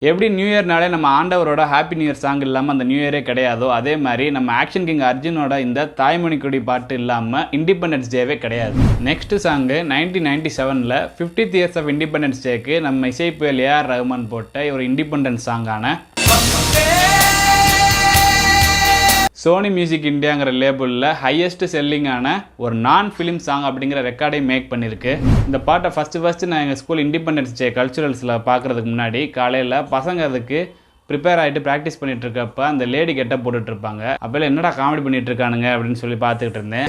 எப்படி நியூ இயர்னாலே நம்ம ஆண்டவரோட ஹாப்பி நியூ இயர் சாங் இல்லாமல் அந்த நியூ இயரே கிடையாதோ, அதே மாதிரி நம்ம ஆக்ஷன் கிங் அர்ஜுனோட இந்த தாய்மொழி கொடி பாட்டு இல்லாமல் இண்டிபெண்டன்ஸ் டேவே கிடையாது. நெக்ஸ்ட் சாங்கு 1997ல் 50th இயர்ஸ் ஆஃப் இண்டிபெண்டன்ஸ் டேக்கு நம்ம இசைப்புயல் ஏஆர் ரஹ்மான் போட்ட ஒரு இண்டிபெண்டன்ஸ் சாங்கான சோனி மியூசிக் இந்தியாங்கிற லேபிளில் ஹையஸ்ட் செல்லிங்கான ஒரு நான் ஃபிலிம் சாங் அப்படிங்கிற ரெக்கார்டை மேக் பண்ணியிருக்கு. இந்த பாட்டை ஃபஸ்ட்டு நான் எங்கள் ஸ்கூல் இண்டிபெண்டன்ஸ் டே கல்ச்சுரல்ஸில் பார்க்குறதுக்கு முன்னாடி காலையில் பசங்க அதுக்கு ப்ரிப்பேர் ஆகிட்டு ப்ராக்டிஸ் பண்ணிட்டு இருக்கப்ப அந்த லேடி கெட்ட போட்டுட்டு இருப்பாங்க. அப்போ என்னடா காமெடி பண்ணிட்டு இருக்கானுங்க அப்படின்னு சொல்லி பார்த்துக்கிட்டு இருந்தேன்.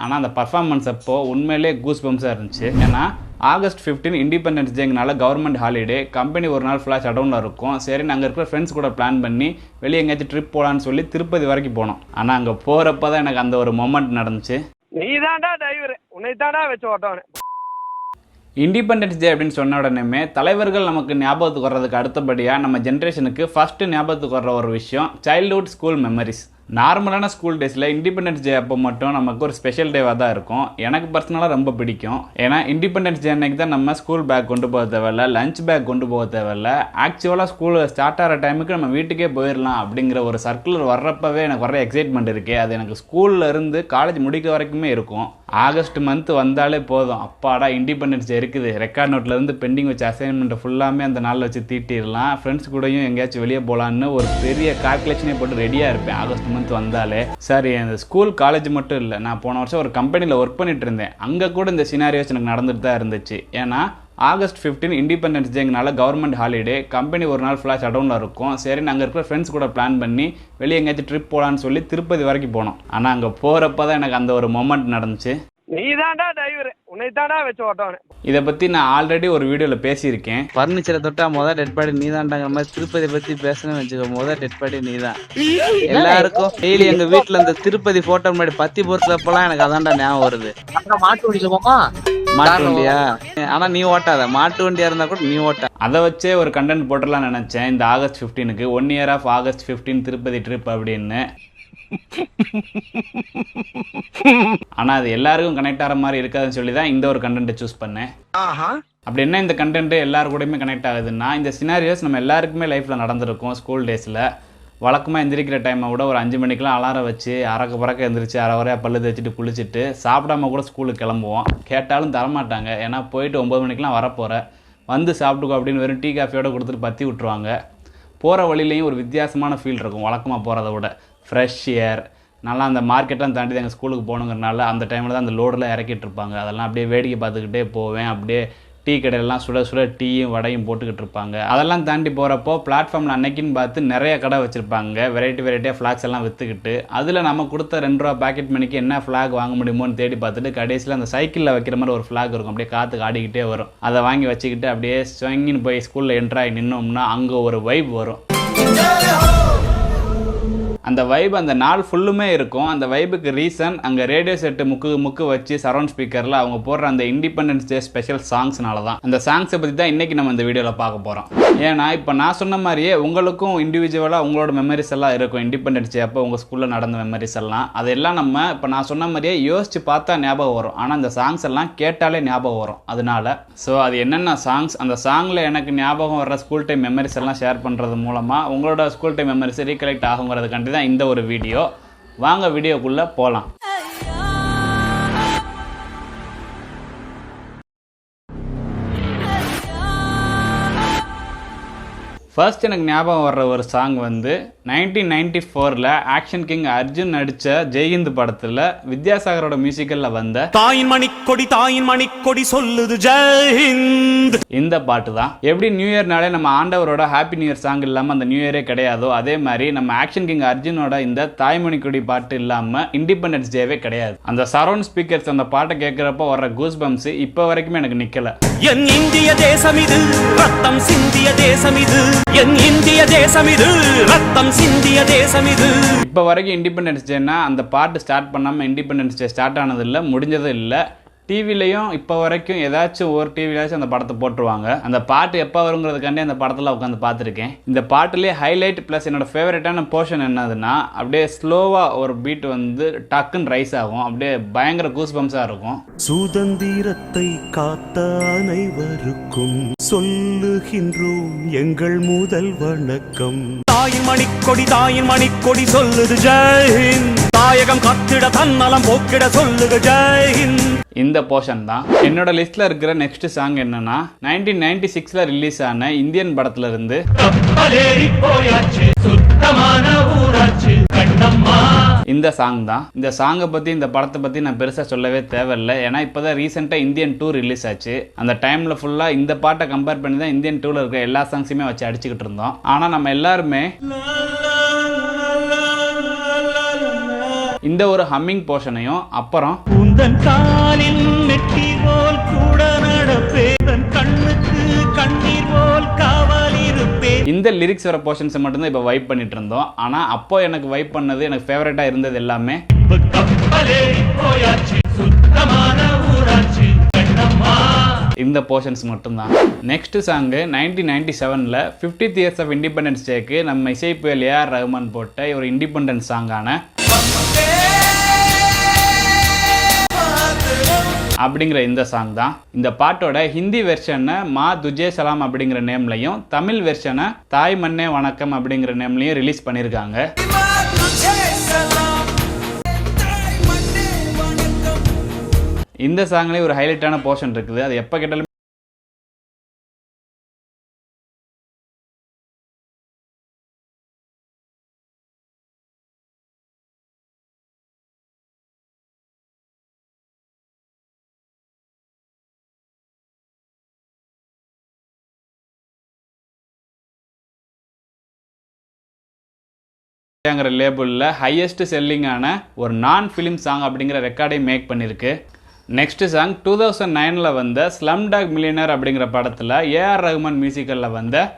ஆனால் அந்த பர்ஃபார்மன்ஸ் அப்போ உண்மையிலே கூஸ் பம்ஸாக இருந்துச்சு. ஏன்னா ஆகஸ்ட் 15 இண்டிபெண்டன்ஸ் டேங்கனால கவர்மெண்ட் ஹாலிடே, கம்பெனி ஒரு நாள் ஃபுல்லாக ஷட்டவுனில் இருக்கும். சரி, நாங்கள் இருக்கிற ஃப்ரெண்ட்ஸ் கூட பிளான் பண்ணி வெளியே எங்கேயாச்சும் ட்ரிப் போகலான்னு சொல்லி திருப்பதி வரைக்கும் போனோம். ஆனால் அங்கே போகிறப்ப தான் எனக்கு அந்த ஒரு மொமெண்ட் நடந்துச்சு. நீ தாண்டா டிரைவர், உன்னை தாண்டா வச்சு ஓட்டவனே. இண்டிபெண்டன்ஸ் டே அப்படின்னு சொன்ன உடனே தலைவர்கள் நமக்கு ஞாபகத்துக்கு வர்றதுக்கு அடுத்தபடியாக நம்ம ஜென்ரேஷனுக்கு ஃபஸ்ட்டு ஞாபகத்துக்கு வர்ற ஒரு விஷயம் சைல்ட்ஹுட் ஸ்கூல் மெமரிஸ். நார்மலான ஸ்கூல் டேஸில் இண்டிபெண்டன்ஸ் டே அப்போ மட்டும் நமக்கு ஒரு ஸ்பெஷல் டேவாக தான் இருக்கும். எனக்கு பர்சனலாக ரொம்ப பிடிக்கும். ஏன்னா இண்டிபெண்டன்ஸ் டே அன்னைக்கு தான் நம்ம ஸ்கூல் பேக் கொண்டு போக தேவையில்ல, லஞ்ச் பேக் கொண்டு போக தேவையில்ல. ஆக்சுவலாக ஸ்கூல் ஸ்டார்ட் ஆகிற டைமுக்கு நம்ம வீட்டுக்கே போயிடலாம் அப்படிங்கிற ஒரு சர்க்குலர் வர்றப்பவே எனக்கு வர எக்ஸைட்மெண்ட் இருக்குது. அது எனக்கு ஸ்கூலில் இருந்து காலேஜ் முடிக்கிற வரைக்குமே இருக்கும். ஆகஸ்ட் மந்த் வந்தாலே போதும், அப்பாடா இண்டிபெண்டன்ஸ் டே இருக்குது, ரெக்கார்ட் நோட்லேருந்து பெண்டிங் வச்ச அசைன்மெண்ட்டை ஃபுல்லாமே அந்த நாளில் வச்சு தீட்டிடலாம், ஃப்ரெண்ட்ஸ் கூடயும் எங்கேயாச்சும் வெளியே போகலான்னு ஒரு பெரிய கால்குலேஷனே போட்டு ரெடியாக இருப்பேன் ஆகஸ்ட் மந்த் வந்தாலே. சரி, அந்த ஸ்கூல் காலேஜ் மட்டும் இல்லை, நான் போன வருஷம் ஒரு கம்பெனியில் ஒர்க் பண்ணிட்டு இருந்தேன். அங்கே கூட இந்த சினாரியோஸ் எனக்கு நடந்துட்டு தான் இருந்துச்சு. ஏன்னா ஆகஸ்ட் 15 இண்டிபெண்டன்ஸ் டேங்கனால கவர்மெண்ட் ஹாலிடே, கம்பெனி ஒரு நாள் ஃபுல்லாக ஷட்டவுனில் இருக்கும். சரி, நாங்கள் இருக்கிற ஃப்ரெண்ட்ஸ் கூட பிளான் பண்ணி வெளியே எங்கேயாச்சும் ட்ரிப் போகலான்னு சொல்லி திருப்பதி வரைக்கும் போனோம். ஆனால் அங்கே போகிறப்ப தான் எனக்கு அந்த ஒரு மொமெண்ட் நடந்துச்சு. நீ தாண்டா டிரைவர், உன்னை தாண்டா வச்சு ஓட்டவனே. இதை பற்றி நான் ஆல்ரெடி ஒரு வீடியோவில் பேசியிருக்கேன். ஃபர்னிச்சரை தொட்டா முதல் டெட் பாடி நீ தான்டாங்கிற மாதிரி திருப்பதி பற்றி பேசணும்னு வச்சுக்கோ, முதல் டெட் பாடி நீ தான். எல்லாருக்கும் டெய்லி எங்கள் வீட்டில் இந்த திருப்பதி ஃபோட்டோ முன்னாடி பத்தி பொறுத்தப்பெல்லாம் எனக்கு அதான்டா ஞாபகம் வருது. மாட்டு வண்டியில போமா, மாட்டு வண்டியா? ஆனால் நீ ஓட்டாத, மாட்டு வண்டியாக இருந்தால் கூட நீ ஓட்ட. அதை வச்சே ஒரு கண்டென்ட் போட்டுடலாம்னு நினச்சேன். இந்த ஆகஸ்ட் 15க்கு 1 year of August 15 Tirupati trip அப்படின்னு. ஆனால் அது எல்லாருக்கும் கனெக்ட் ஆகிற மாதிரி இருக்காதுன்னு சொல்லி தான் இந்த ஒரு கண்டென்ட்டை சூஸ் பண்ணேன். அப்படி என்ன இந்த கண்டென்ட்டு எல்லாரு கூடயுமே கனெக்ட் ஆகுதுன்னா, இந்த சினாரியோஸ் நம்ம எல்லாருக்குமே லைஃப்பில் நடந்திருக்கும். ஸ்கூல் டேஸில் வழக்கமாக எந்திரிக்கிற டைமை விட ஒரு 5 மணிக்கெலாம் அலாரம் வச்சு அறக்க பறக்க எந்திரிச்சு அரை வரையாக பல்லு தேய்ச்சிட்டு குளிச்சுட்டு சாப்பிடாம கூட ஸ்கூலுக்கு கிளம்புவோம். கேட்டாலும் தரமாட்டாங்க. ஏன்னா போயிட்டு 9 மணிக்கெலாம் வரப்போகிற, வந்து சாப்பிட்டுக்கோ அப்படின்னு வெறும் டீ காஃபியோடு கொடுத்துட்டு பற்றி விட்டுருவாங்க. போகிற வழியிலையும் ஒரு வித்தியாசமான ஃபீல் இருக்கும் வழக்கமாக போகிறத விட. ஃப்ரெஷ் ஏர், நல்லா அந்த மார்க்கெட்லாம் தாண்டி எங்கள் ஸ்கூலுக்கு போகணுங்கிறனால அந்த டைமில் தான் அந்த லோடெலாம் இறக்கிட்டு இருப்பாங்க. அதெல்லாம் அப்படியே வேடிக்கை பார்த்துக்கிட்டே போவேன். அப்படியே டீ கடையிலலாம் சுட சுட டீயும் வடையும் போட்டுக்கிட்டு இருப்பாங்க. அதெல்லாம் தாண்டி போகிறப்போ பிளாட்ஃபார்மில் அன்னைக்குன்னு பார்த்து நிறைய கடை வச்சுருப்பாங்க. வெரைட்டியாக ஃப்ளாக்ஸ் எல்லாம் விற்றுக்கிட்டு அதில் நம்ம கொடுத்த 2 ரூபா பாக்கெட் மணிக்கு என்ன ஃப்ளாக் வாங்க முடியுமோன்னு தேடி பார்த்துட்டு கடைசியில் அந்த சைக்கிளில் வைக்கிற மாதிரி ஒரு ஃப்ளாக் இருக்கும், அப்படியே காற்றுக்கு ஆடிக்கிட்டே வரும். அதை வாங்கி வச்சுக்கிட்டு அப்படியே ஸ்வங்கின்னு போய் ஸ்கூலில் என்ட்ராகி நின்னோம்னா அங்கே ஒரு வைப் வரும். அந்த வைப் அந்த நாள் ஃபுல்லுமே இருக்கும். அந்த வைபுக்கு ரீசன் அங்கே ரேடியோ செட்டு முக்கு வச்சு சரௌண்ட் ஸ்பீக்கரில் அவங்க போடுற அந்த இண்டிபெண்டன்ஸ் டே ஸ்பெஷல் சாங்ஸ்னால தான். அந்த சாங்ஸை பற்றி தான் இன்றைக்கி நம்ம இந்த வீடியோவில் பார்க்க போகிறோம். ஏன்னா இப்போ நான் சொன்ன மாதிரியே உங்களுக்கும் இண்டிவிஜுவலாக உங்களோட மெமரிஸ் எல்லாம் இருக்கும். இண்டிபெண்டன்ஸ் டே அப்போ உங்கள் ஸ்கூலில் நடந்த மெமரிஸ் எல்லாம் அதெல்லாம் நம்ம இப்போ நான் சொன்ன மாதிரியே யோசித்து பார்த்தா ஞாபகம் வரும். ஆனால் அந்த சாங்ஸ் எல்லாம் கேட்டாலே ஞாபகம் வரும். அதனால அது என்னென்ன சாங்ஸ், அந்த சாங்கில் எனக்கு ஞாபகம் வர்ற ஸ்கூல் டைம் மெமரிஸ் எல்லாம் ஷேர் பண்ணுறது மூலமாக உங்களோட ஸ்கூல் டைம் மெமரிஸ் ரீகலெக்ட் ஆகுங்கிறதுக்காண்டி இந்த ஒரு வீடியோ. வாங்க வீடியோக்குள்ள போலாம். ஃபர்ஸ்ட் எனக்கு ஞாபகம் வர்ற ஒரு சாங் வந்து 1994ல் ஆக்ஷன் கிங் அர்ஜுன் நடித்த ஜெய்ஹிந்த் படத்தில் வித்யாசாகரோட மியூசிக்கலில் வந்த தாயின் மணிக்கொடி சொல்லுது ஜெய்ஹிந்த் இந்த பாட்டு தான். எப்படி நியூ இயர்னாலே நம்ம ஆண்டவரோட ஹாப்பி நியூ இயர் சாங் இல்லாமல் அந்த நியூ இயரே கிடையாதோ, அதே மாதிரி நம்ம ஆக்ஷன் கிங் அர்ஜுனோட இந்த தாய்மொழி கொடி பாட்டு இல்லாமல் இண்டிபெண்டன்ஸ் டேவே கிடையாது. அந்த சரௌண்ட் ஸ்பீக்கர்ஸ் அந்த பாட்டை கேட்குறப்ப வர்ற கூஸ் பம்ப்ஸ் இப்போ வரைக்குமே எனக்கு நிற்கல. என் இந்திய தேசம் இது, ரத்தம் சிந்திய தேசம் இது, என் இந்திய தேசம் இது, ரத்தம் சிந்திய தேசம் இது. இப்போ வரைக்கும் இண்டிபெண்டன்ஸ் டேனா அந்த பாட்டு ஸ்டார்ட் பண்ணாமல் இண்டிபெண்டன்ஸ் டே ஸ்டார்ட் ஆனது இல்லை, முடிஞ்சதும் இல்லை. டிவிலையும் இப்போ வரைக்கும் ஏதாச்சும் ஒரு டிவிலாச்சும் அந்த படத்தை போட்டுருவாங்க. அந்த பாட்டு எப்போ வருங்கிறதுக்காண்டி அந்த படத்தில் உட்காந்து பார்த்துருக்கேன். இந்த பாட்டுலேயே ஹைலைட் ப்ளஸ் என்னோட ஃபேவரட்டான போர்ஷன் என்னதுன்னா, அப்படியே ஸ்லோவாக ஒரு பீட் வந்து டக்குன்னு ரைஸ் ஆகும், அப்படியே பயங்கர கூஸ் பம்ஸாக இருக்கும். சுதந்திரத்தை காத்த அனைவருக்கும் சொல்லுகின்றோம் எங்கள் முதல் வணக்கம். தாயின் மணிக்கொடி சொல்லுது ஜெய்ஹிந்த். தாயகம் காத்திட தன்னலம் போக்கிட சொல்லுது ஜெய்ஹிந்த். இந்த போர்ஷன் தான் என்னோட லிஸ்ட்ல இருக்கிற நெக்ஸ்ட் சாங். என்னன்னா 1996ல ரிலீஸ் ஆன இந்தியன் படத்துல இருந்து இந்த சாங் தான். இந்த சாங்கை பத்தி, இந்த படத்தை பத்தி நான் பெருசா சொல்லவே தேவையில்லை. ஏன்னா இப்பதான் ரீசெண்டா இந்தியன் 2 ரிலீஸ் ஆச்சு. அந்த டைம்ல ஃபுல்லா இந்த பாட்டை கம்பேர் பண்ணி தான் இந்தியன் 2ல இருக்க எல்லா சாங்ஸுமே வச்சு அடிச்சுக்கிட்டு இருந்தோம். ஆனா நம்ம எல்லாருமே இந்த ஒரு ஹம்மிங் போர்ஷனையும் அப்புறம் உந்தன் காலின் நெட்டி போல் கூட நடப்பேன், கண்ணுக்கு கண்ணீர் போல் காவல் இருப்பேன், இந்த லிரிக்ஸ் வர போர்ஷன்ஸை மட்டும்தான் இப்போ வைப் பண்ணிட்டு இருந்தோம். ஆனா அப்போ எனக்கு வைப் பண்ணது, எனக்கு ஃபேவரட்டா இருந்தது எல்லாமே இந்த போர்ஷன்ஸ் மட்டும்தான். நெக்ஸ்ட் சாங்கு 1997ல 50th இயர்ஸ் ஆஃப் இண்டிபெண்டன்ஸ் டேக்கு நம்ம இசைப்புயல் ஏஆர் ரஹ்மான் போட்ட ஒரு இண்டிபெண்டன்ஸ் சாங்கான அப்படிங்கிற இந்த சாங் தான். இந்த பாட்டோட ஹிந்தி வெர்ஷனை மா துஜே சலாம் அப்படிங்கிற நேம்லையும், தமிழ் வெர்ஷனை தாய் மண்ணே வணக்கம் அப்படிங்கிற நேம்லையும் ரிலீஸ் பண்ணியிருக்காங்க. இந்த சாங்லேயே ஒரு ஹைலைட்டான போர்ஷன் இருக்குது. அது எப்போ கேட்டாலும் லேபிளில் ஹையஸ்ட் செல்லிங்கான ஒரு நான் ஃபிலிம் சாங் அப்படிங்கிற ரெக்கார்டை மேக் பண்ணியிருக்கு. நெக்ஸ்ட் சாங் 2009ல வந்த ஸ்லம்டாக் மில்லியனர் அப்படிங்கிற படத்தில் ஏஆர் ரஹ்மான் மியூசிக்கல்ல வந்த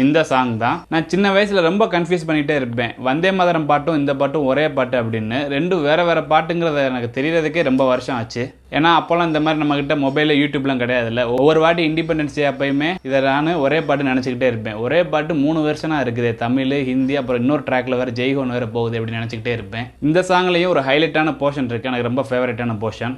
இந்த சாங் தான். நான் சின்ன வயசுல ரொம்ப கன்ஃபியூஸ் பண்ணிட்டே இருப்பேன், வந்தே மாதரம் பாட்டும் இந்த பாட்டும் ஒரே பாட்டு அப்படின்னு. ரெண்டும் வேற வேற பாட்டுங்கிறத எனக்கு தெரியறதுக்கே ரொம்ப வருஷம் ஆச்சு. ஏன்னா அப்போல்லாம் இந்த மாதிரி நம்ம கிட்ட மொபைலில் யூடியூப்லாம் கிடையாதுல்ல. ஒவ்வொரு வாட்டி இண்டிபெண்டன்ஸ் டே அப்பயுமே இதை நான் ஒரே பாட்டு நினச்சிக்கிட்டே இருப்பேன். ஒரே பாட்டு 3 வெர்ஷனாக இருக்குது, தமிழ், ஹிந்தி, அப்புறம் இன்னொரு ட்ராக்ல வேறு ஜெய்ஹோன் வேறு போகுது அப்படின்னு நினச்சிக்கிட்டே இருப்பேன். இந்த சாங்லேயும் ஒரு ஹைலைட்டான போர்ஷன் இருக்குது, எனக்கு ரொம்ப ஃபேவரட்டான போர்ஷன்.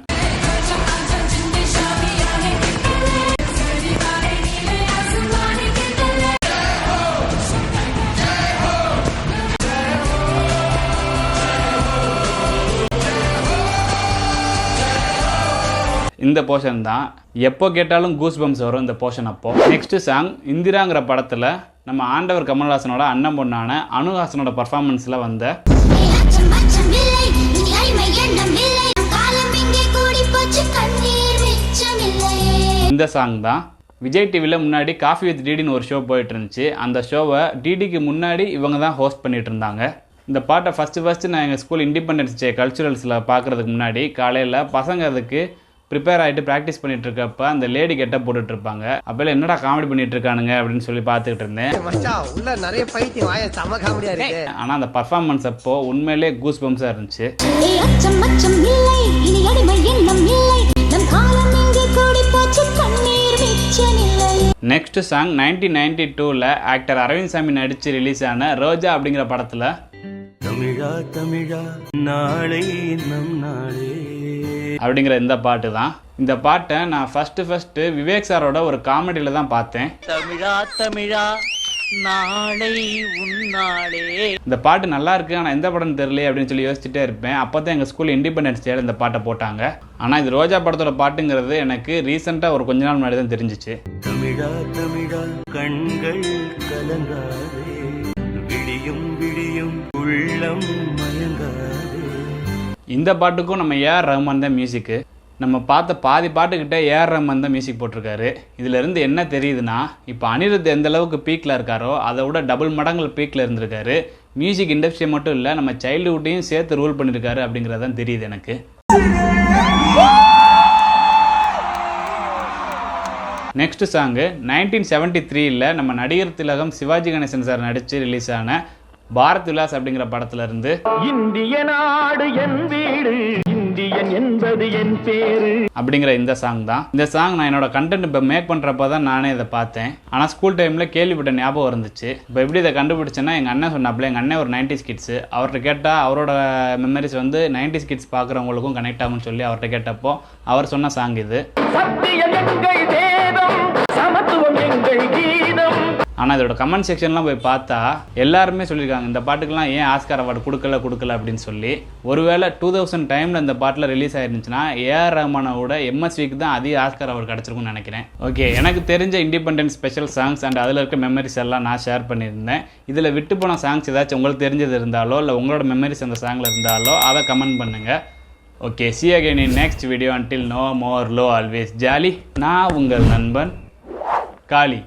இந்த போர்ஷன் தான் எப்போ கேட்டாலும் கூஸ் பம்ஸ் வரும் இந்த போர்ஷன் அப்போ. நெக்ஸ்ட் சாங் இந்திராங்கிற படத்தில் நம்ம ஆண்டவர் கமல்ஹாசனோட அண்ணன் பொண்ணான அனுஹாசனோட பர்ஃபார்மன்ஸில் வந்த இந்த சாங் தான். விஜய் டிவியில் முன்னாடி காஃபி வித் டிடின்னு ஒரு ஷோ போயிட்டு இருந்துச்சு. அந்த ஷோவை டிடிக்கு முன்னாடி இவங்க தான் ஹோஸ்ட் பண்ணிட்டு இருந்தாங்க. இந்த பாட்டை ஃபஸ்ட்டு நான் எங்கள் ஸ்கூல் இண்டிபெண்டன்ஸ் டே கல்ச்சுரல்ஸில் பார்க்குறதுக்கு முன்னாடி காலையில் பசங்க அதுக்கு ப்ரிப்பேர் ஆகிட்டு ப்ராக்டிஸ் பண்ணிட்டு இருக்கப்ப அந்த லேடி கெட்டப் போட்டுட்டு இருப்பாங்க. அப்போல என்னடா காமெடி பண்ணிட்டு இருக்கானுங்க அப்படின்னு சொல்லி பார்த்துக்கிட்டு இருந்தேன். ஆனால் அந்த பர்ஃபார்மன்ஸ் அப்போ உண்மையிலே கூஸ் பம்ஸாக இருந்துச்சு. நெக்ஸ்ட் சாங் 1992ல ஆக்டர் அரவிந்த் சாமி நடிச்சு ரிலீஸ் ஆன ரோஜா அப்படிங்கிற படத்தில் தமிழா தமிழா நாளை நம் நாளே அப்படிங்கிற இந்த பாட்டு தான். இந்த பாட்டை நான் ஃபர்ஸ்ட் விவேக் சாரோட ஒரு காமெடியில தான் பார்த்தேன். தமிழா தமிழா நாளை உன்னாளே. இந்த பாட்டு நல்லா இருக்கு, ஆனால் எந்த படம் தெரியல அப்படின்னு சொல்லி யோசிச்சுட்டே இருப்பேன். அப்போ தான் எங்கள் ஸ்கூல் இண்டிபெண்டன்ஸ் டேல இந்த பாட்டை போட்டாங்க. ஆனால் இது ரோஜா படத்தோட பாட்டுங்கிறது எனக்கு ரீசெண்டாக ஒரு கொஞ்ச நாள் முன்னாடி தான் தெரிஞ்சிச்சு. தமிழா தமிழா கண்கள் கலங்காதே, விடியும் விடியும் உள்ளம் மயங்காதே. இந்த பாட்டுக்கும் நம்ம ஏஆர் ரஹ்மான் தான் மியூசிக்கு. நம்ம பார்த்த பாதி பாட்டுக்கிட்ட ஏஆர் ரஹ்மான் தான் மியூசிக் போட்டிருக்காரு. இதிலிருந்து என்ன தெரியுதுன்னா, இப்போ அனிருத் எந்த அளவுக்கு பீக்கில் இருக்காரோ அதை விட டபுள் மடங்கள் பீக்கில் இருந்திருக்காரு. மியூசிக் இண்டஸ்ட்ரி மட்டும் இல்லை, நம்ம சைல்டுஹுட்டையும் சேர்த்து ரூல் பண்ணியிருக்காரு அப்படிங்கிறதான் தெரியுது எனக்கு. நெக்ஸ்ட் சாங்கு 1973ல் நம்ம நடிகர் திலகம் சிவாஜி கணேசன் சார் நடித்து ரிலீஸ் ஆன பாரத் விலாஸ் அப்படிங்கிற படத்துல இருந்து இந்திய நாடு என் வீடு, இந்தியன் என்பது என் பேரு அப்படிங்கிற இந்த சாங் தான். இந்த சாங் நான் என்னோட கண்டென்ட் இப்போ மேக் பண்ணுறப்ப தான் நானே இதை பார்த்தேன். ஆனால் ஸ்கூல் டைமில் கேள்விப்பட்ட ஞாபகம் இருந்துச்சு. இப்போ எப்படி இதை கண்டுபிடிச்சேன்னா எங்கள் அண்ணன் சொன்னாப்புல, எங்கள் அண்ணன் ஒரு 90s கிட்ஸு, அவர்கிட்ட கேட்டால் அவரோட மெமரிஸ் வந்து 90s கிட்ஸ் பார்க்குறவங்களுக்கும் கனெக்ட் ஆகும்னு சொல்லி அவர்கிட்ட கேட்டப்போ அவர் சொன்ன சாங் இது. சத்தியம் எங்கள் வேதம், சமத்துவம் எங்கள் கீதம். ஆனால் இதோட கமெண்ட் செக்ஷன்லாம் போய் பார்த்தா எல்லாருமே சொல்லியிருக்காங்க இந்த பாட்டுக்கெல்லாம் ஏன் ஆஸ்கார் அவார்டு கொடுக்கல அப்படின்னு சொல்லி. ஒருவேளை 2000 டைமில் இந்த பாட்டில் ரிலீஸ் ஆயிருந்துச்சுன்னா ஏஆர் ரஹ்மானோட எம்எஸ்விக்கு தான் அதிக ஆஸ்கார் அவார்டு கிடச்சிருக்கும்னு நினைக்கிறேன். ஓகே, எனக்கு தெரிஞ்ச இண்டிபெண்டன்ஸ் ஸ்பெஷல் சாங்ஸ் அண்ட் அதில் இருக்க மெமரிஸ் எல்லாம் நான் ஷேர் பண்ணியிருந்தேன். இதில் விட்டு போன சாங்ஸ் ஏதாச்சும் உங்களுக்கு தெரிஞ்சது இருந்தாலோ இல்லை உங்களோட மெமரிஸ் அந்த சாங்கில் இருந்தாலோ அதை கமெண்ட் பண்ணுங்கள். Okay, see you again in next video. Until no more low always jolly. நான் உங்கள் நண்பன் காளி.